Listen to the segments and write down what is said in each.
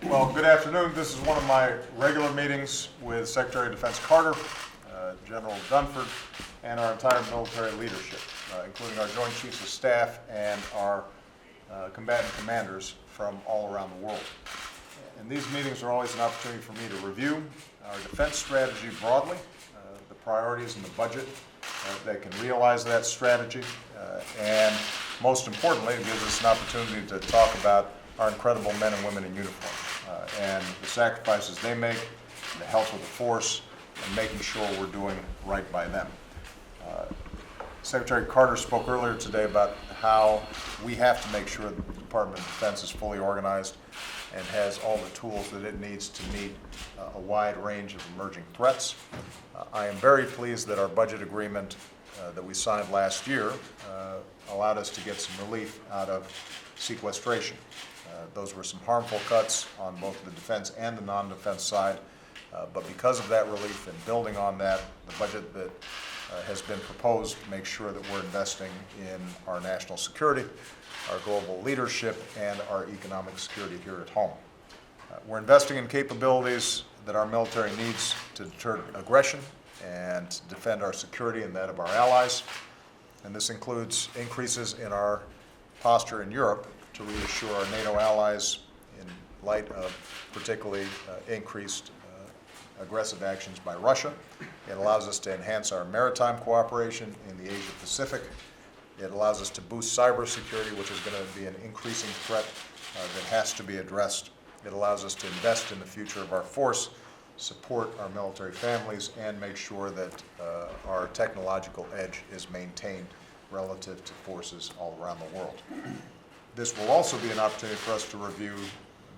Well, good afternoon. This is one of my regular meetings with Secretary of Defense Carter, General Dunford, and our entire military leadership, including our Joint Chiefs of Staff and our combatant commanders from all around the world. And these meetings are always an opportunity for me to review our defense strategy broadly, the priorities in the budget that can realize that strategy, and most importantly, it gives us an opportunity to talk about our incredible men and women in uniform and the sacrifices they make, the health of the force, and making sure we're doing right by them. Secretary Carter spoke earlier today about how we have to make sure that the Department of Defense is fully organized and has all the tools that it needs to meet a wide range of emerging threats. I am very pleased that our budget agreement that we signed last year allowed us to get some relief out of sequestration. Those were some harmful cuts on both the defense and the non-defense side, but because of that relief and building on that, the budget that has been proposed makes sure that we're investing in our national security, our global leadership, and our economic security here at home. We're investing in capabilities that our military needs to deter aggression and defend our security and that of our allies, and this includes increases in our posture in Europe to reassure our NATO allies in light of particularly increased aggressive actions by Russia. It allows us to enhance our maritime cooperation in the Asia-Pacific. It allows us to boost cybersecurity, which is going to be an increasing threat that has to be addressed. It allows us to invest in the future of our force, support our military families, and make sure that our technological edge is maintained relative to forces all around the world. This will also be an opportunity for us to review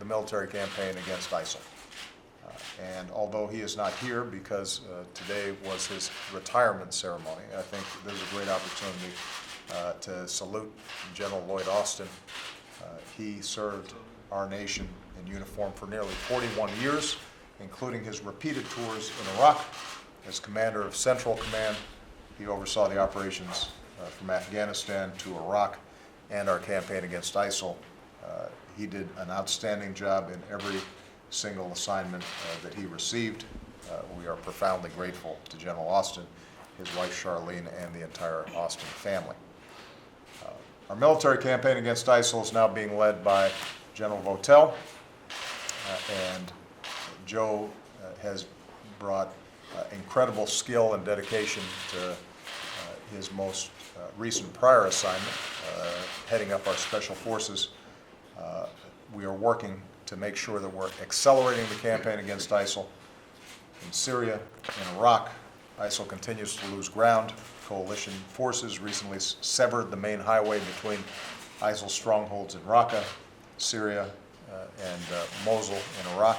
the military campaign against ISIL. And although he is not here because today was his retirement ceremony, I think there's a great opportunity to salute General Lloyd Austin. He served our nation in uniform for nearly 41 years, including his repeated tours in Iraq. As commander of Central Command, he oversaw the operations from Afghanistan to Iraq and our campaign against ISIL. He did an outstanding job in every single assignment that he received. We are profoundly grateful to General Austin, his wife Charlene, and the entire Austin family. Our military campaign against ISIL is now being led by General Votel, and Joe has brought incredible skill and dedication to his most recent prior assignment, heading up our special forces. We are working to make sure that we're accelerating the campaign against ISIL. In Syria and Iraq, ISIL continues to lose ground. Coalition forces recently severed the main highway between ISIL strongholds in Raqqa, Syria, and Mosul in Iraq.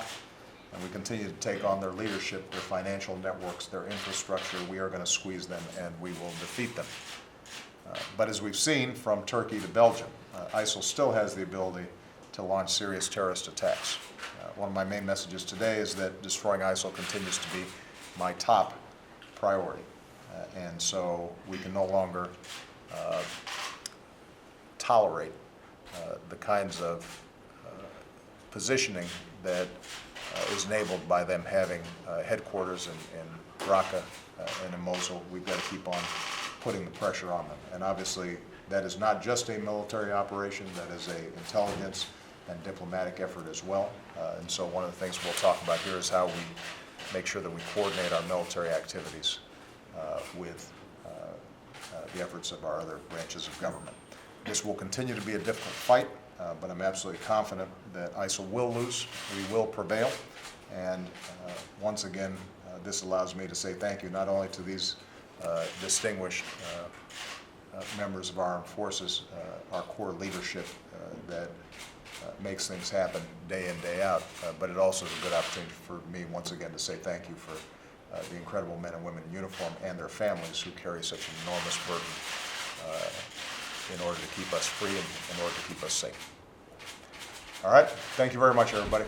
And we continue to take on their leadership, their financial networks, their infrastructure. We are going to squeeze them, and we will defeat them. But as we've seen from Turkey to Belgium, ISIL still has the ability to launch serious terrorist attacks. One of my main messages today is that destroying ISIL continues to be my top priority. And so we can no longer tolerate the kinds of positioning that is enabled by them having headquarters in Raqqa and in Mosul. We've got to keep on putting the pressure on them. And obviously, that is not just a military operation, that is an intelligence and diplomatic effort as well. And so one of the things we'll talk about here is how we make sure that we coordinate our military activities with the efforts of our other branches of government. This will continue to be a difficult fight, but I'm absolutely confident that ISIL will lose, we will prevail, and once again, this allows me to say thank you not only to these distinguished members of our armed forces, our core leadership that makes things happen day in, day out, but it also is a good opportunity for me once again to say thank you for the incredible men and women in uniform and their families who carry such an enormous burden in order to keep us free and in order to keep us safe. All right, thank you very much, everybody.